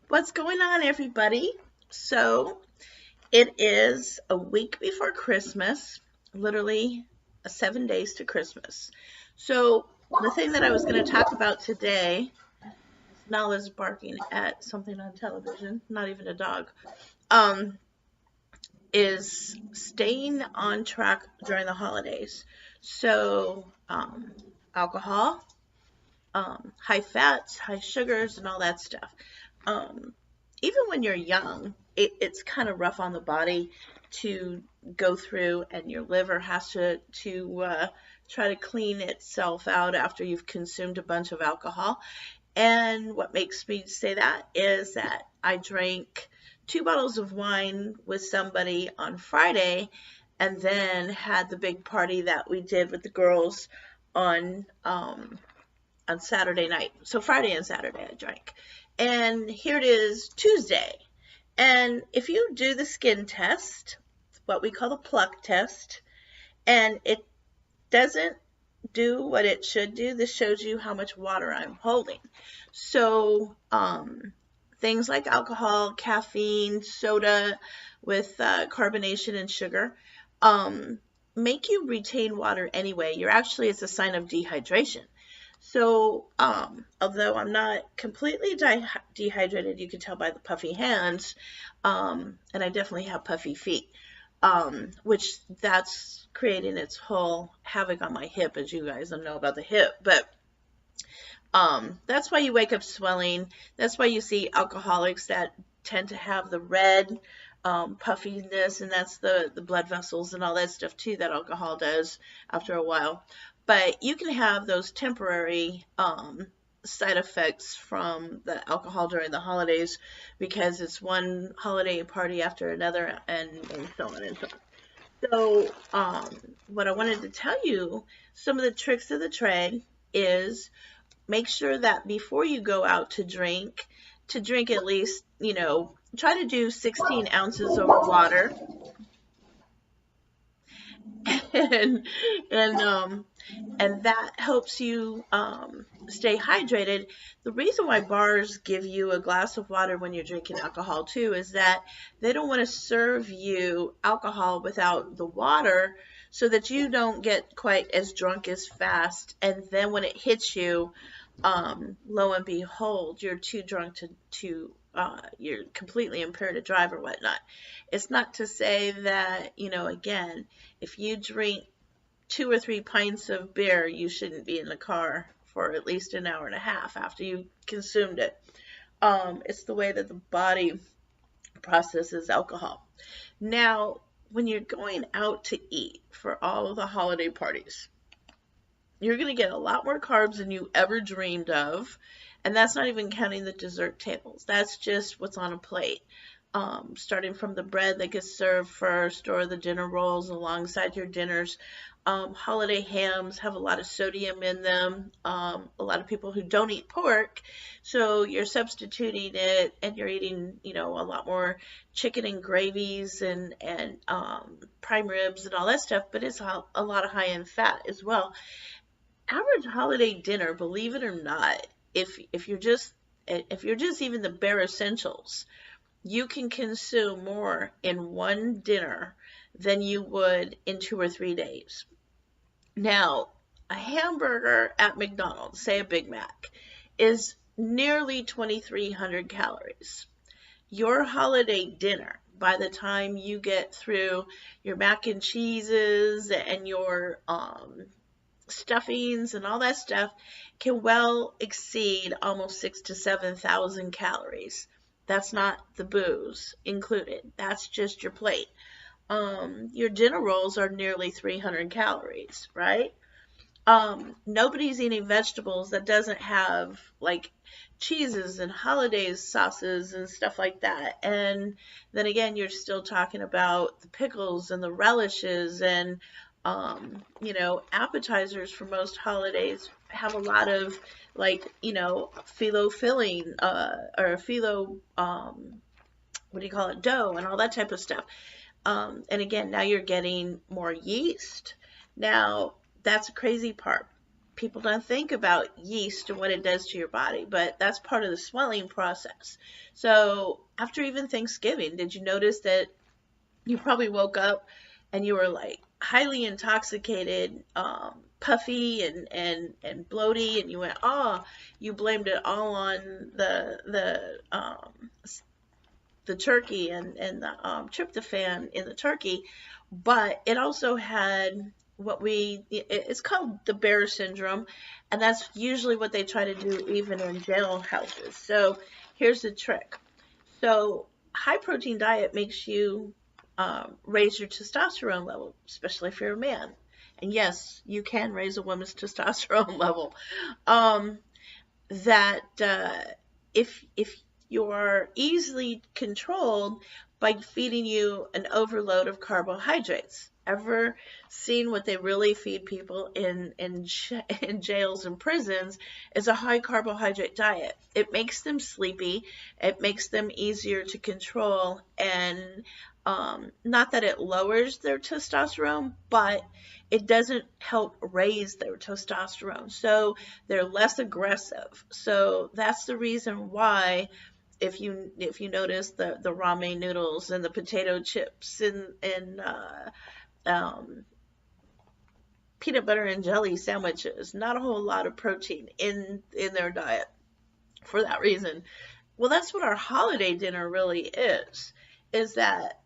What's going on, everybody? So, it is a week before Christmas, literally 7 days to Christmas. So, the thing that I was going to talk about today, Nala's barking at something on television, not even a dog, um, is staying on track during the holidays. So, alcohol, high fats, high sugars, and all that stuff. Um, Even when you're young, it's kind of rough on the body to go through, and your liver has to try to clean itself out after you've consumed a bunch of alcohol. And what makes me say that is that I drank 2 bottles of wine with somebody on Friday, and then had the big party that we did with the girls on on Saturday night. So Friday and Saturday I drank. And here it is Tuesday. And if you do the skin test, what we call the pluck test, and it doesn't do what it should do, this shows you how much water I'm holding. So, things like alcohol, caffeine, soda with carbonation and sugar make you retain water anyway. It's a sign of dehydration. So, although I'm not completely dehydrated, you can tell by the puffy hands, and I definitely have puffy feet, which that's creating its whole havoc on my hip, as you guys know about the hip. But that's why you wake up swelling. That's why you see alcoholics that tend to have the red puffiness, and that's the blood vessels and all that stuff too that alcohol does after a while. But you can have those temporary side effects from the alcohol during the holidays because it's one holiday party after another, and so on and so on. So, what I wanted to tell you, some of the tricks of the trade is make sure that before you go out to drink at least, try to do 16 ounces of water. and and and that helps you stay hydrated. The reason why bars give you a glass of water when you're drinking alcohol too is that they don't want to serve you alcohol without the water so that you don't get quite as drunk as fast. And then when it hits you, lo and behold, you're too drunk to you're completely impaired to drive or whatnot. It's not to say that, again, if you drink 2 or 3 pints of beer, you shouldn't be in the car for at least an hour and a half after you consumed it. It's the way that the body processes alcohol. Now, when you're going out to eat for all of the holiday parties, you're going to get a lot more carbs than you ever dreamed of. And that's not even counting the dessert tables. That's just what's on a plate. Starting from the bread that gets served first or the dinner rolls alongside your dinners. Holiday hams have a lot of sodium in them. A lot of people who don't eat pork, so you're substituting it and you're eating, a lot more chicken and gravies and prime ribs and all that stuff, but it's a lot of high-end fat as well. Average holiday dinner, believe it or not, if you're just even the bare essentials, you can consume more in one dinner than you would in 2 or 3 days. Now, a hamburger at McDonald's, say a Big Mac, is nearly 2,300 calories. Your holiday dinner, by the time you get through your mac and cheeses and your stuffings and all that stuff, can well exceed almost 6 to 7,000 calories. That's not the booze included. That's just your plate. Your dinner rolls are nearly 300 calories, right? Nobody's eating vegetables that doesn't have like cheeses and holidays sauces and stuff like that. And then again, you're still talking about the pickles and the relishes and appetizers for most holidays have a lot of like, phyllo filling, or phyllo, what do you call it, dough and all that type of stuff. And again, now you're getting more yeast. Now, that's a crazy part. people don't think about yeast and what it does to your body, but that's part of the swelling process. So after even Thanksgiving, did you notice that you probably woke up and you were like highly intoxicated, puffy and bloaty, and you went, oh, you blamed it all on the turkey and the tryptophan in the turkey, but it also had it's called the bear syndrome, and that's usually what they try to do even in jail houses. So here's the trick. So high protein diet makes you raise your testosterone level, especially if you're a man. And yes, you can raise a woman's testosterone level. Um, that if you're easily controlled by feeding you an overload of carbohydrates. Ever seen what they really feed people in jails and prisons is a high carbohydrate diet. It makes them sleepy. It makes them easier to control, and not that it lowers their testosterone, but it doesn't help raise their testosterone. So they're less aggressive. So that's the reason why if you notice the ramen noodles and the potato chips and peanut butter and jelly sandwiches, not a whole lot of protein in their diet for that reason. Well, that's what our holiday dinner really is that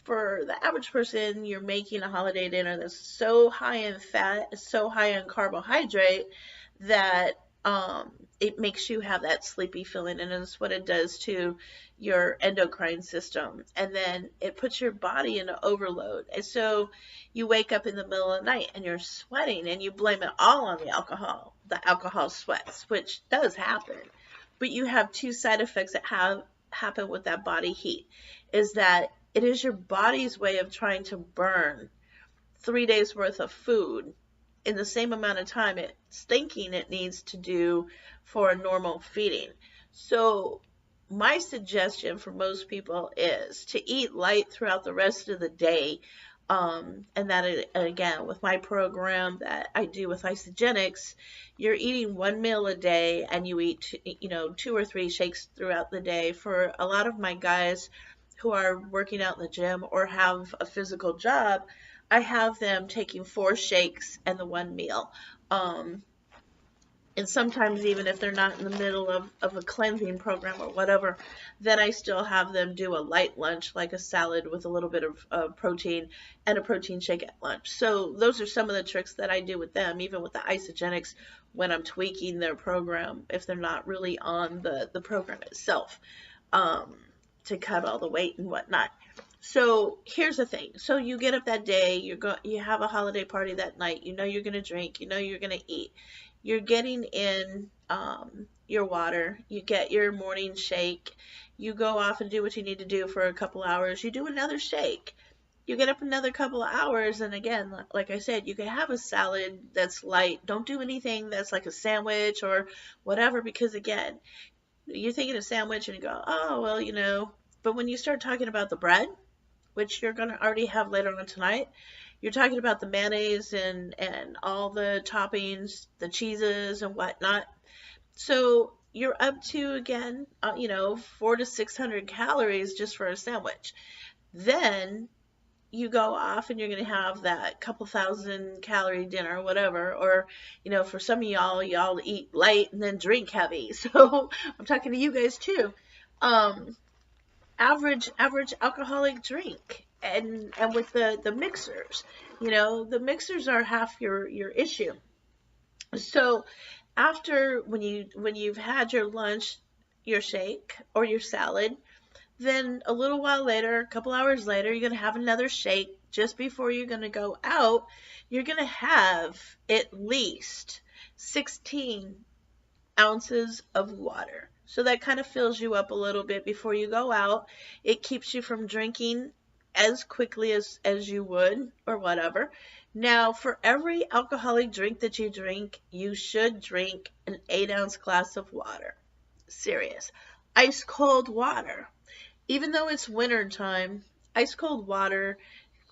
for the average person, you're making a holiday dinner that's so high in fat, so high in carbohydrate that it makes you have that sleepy feeling, and it's what it does to your endocrine system. And then it puts your body into overload. And so you wake up in the middle of the night and you're sweating, and you blame it all on the alcohol sweats, which does happen. But you have two side effects that happen with that body heat, is that it is your body's way of trying to burn 3 days worth of food in the same amount of time it's thinking it needs to do for a normal feeding. So my suggestion for most people is to eat light throughout the rest of the day. And that, again, with my program that I do with Isogenics, you're eating one meal a day, and you eat, 2 or 3 shakes throughout the day. For a lot of my guys who are working out in the gym or have a physical job, I have them taking 4 shakes and the 1 meal. And sometimes even if they're not in the middle of a cleansing program or whatever, then I still have them do a light lunch, like a salad with a little bit of protein and a protein shake at lunch. So those are some of the tricks that I do with them, even with the Isogenics, when I'm tweaking their program, if they're not really on the program itself, to cut all the weight and whatnot. So here's the thing. So you get up that day, you have a holiday party that night, you're going to drink, you're going to eat. You're getting in your water, you get your morning shake, you go off and do what you need to do for a couple hours, you do another shake, you get up another couple of hours, and again, like I said, you can have a salad that's light. Don't do anything that's like a sandwich or whatever, because again, you're thinking of sandwich and you go, oh, well, but when you start talking about the bread, which you're going to already have later on tonight, you're talking about the mayonnaise and all the toppings, the cheeses and whatnot. So you're up to, again, 400 to 600 calories just for a sandwich. Then you go off and you're going to have that couple thousand calorie dinner, whatever, or, for some of y'all eat light and then drink heavy. So I'm talking to you guys too. Average alcoholic drink. And with the mixers, the mixers are half your issue. So after when you've had your lunch, your shake or your salad, then a little while later, a couple hours later, you're going to have another shake. Just before you're going to go out, you're going to have at least 16 ounces of water. So that kind of fills you up a little bit before you go out. It keeps you from drinking as quickly as you would or whatever. Now, for every alcoholic drink that you drink, you should drink an 8-ounce glass of water. Serious. Ice cold water. Even though it's winter time, ice cold water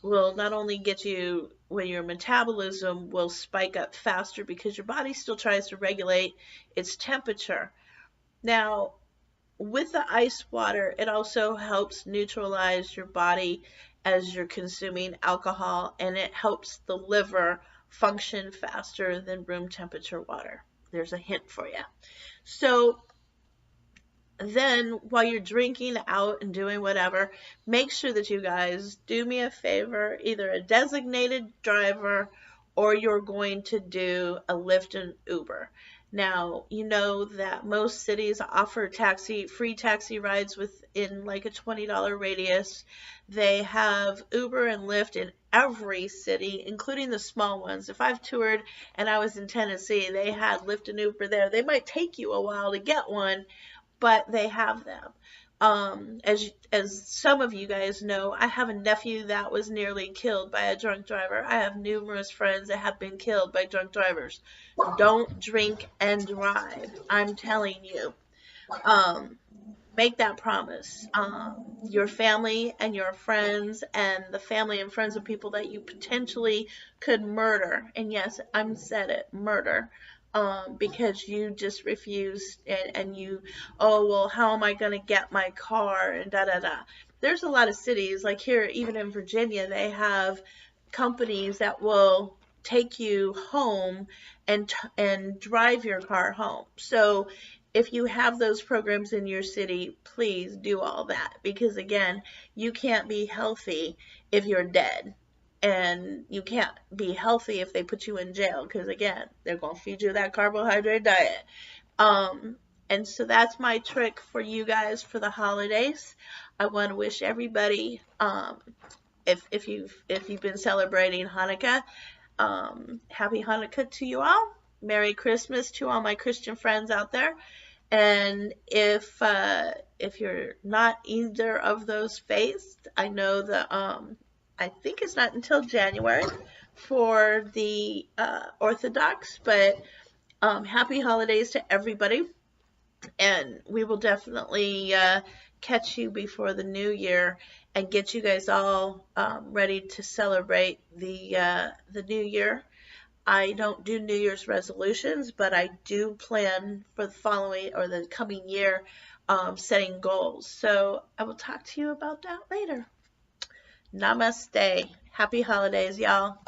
will not only get you when your metabolism will spike up faster because your body still tries to regulate its temperature. Now, with the ice water, it also helps neutralize your body as you're consuming alcohol, and it helps the liver function faster than room temperature water. There's a hint for you. So then while you're drinking out and doing whatever, make sure that you guys do me a favor, either a designated driver or you're going to do a Lyft and Uber. Now, you know that most cities offer free taxi rides within like a $20 radius. They have Uber and Lyft in every city, including the small ones. If I've toured and I was in Tennessee, they had Lyft and Uber there. They might take you a while to get one, but they have them. As some of you guys know, I have a nephew that was nearly killed by a drunk driver. I have numerous friends that have been killed by drunk drivers. Don't drink and drive. I'm telling you. Make that promise. Your family and your friends and the family and friends of people that you potentially could murder. And yes, I'm said it, murder. Because you just refused and you, oh, well, how am I going to get my car and da da da. There's a lot of cities, like here, even in Virginia, they have companies that will take you home and drive your car home. So if you have those programs in your city, please do all that, because again, you can't be healthy if you're dead. And you can't be healthy if they put you in jail, because again, they're going to feed you that carbohydrate diet. And so that's my trick for you guys for the holidays. I want to wish everybody, if you've been celebrating Hanukkah, happy Hanukkah to you all. Merry Christmas to all my Christian friends out there. And if you're not either of those faiths, I know that I think it's not until January for the Orthodox, but happy holidays to everybody. And we will definitely catch you before the new year and get you guys all ready to celebrate the new year. I don't do New Year's resolutions, but I do plan for the following or the coming year setting goals. So I will talk to you about that later. Namaste. Happy holidays, y'all.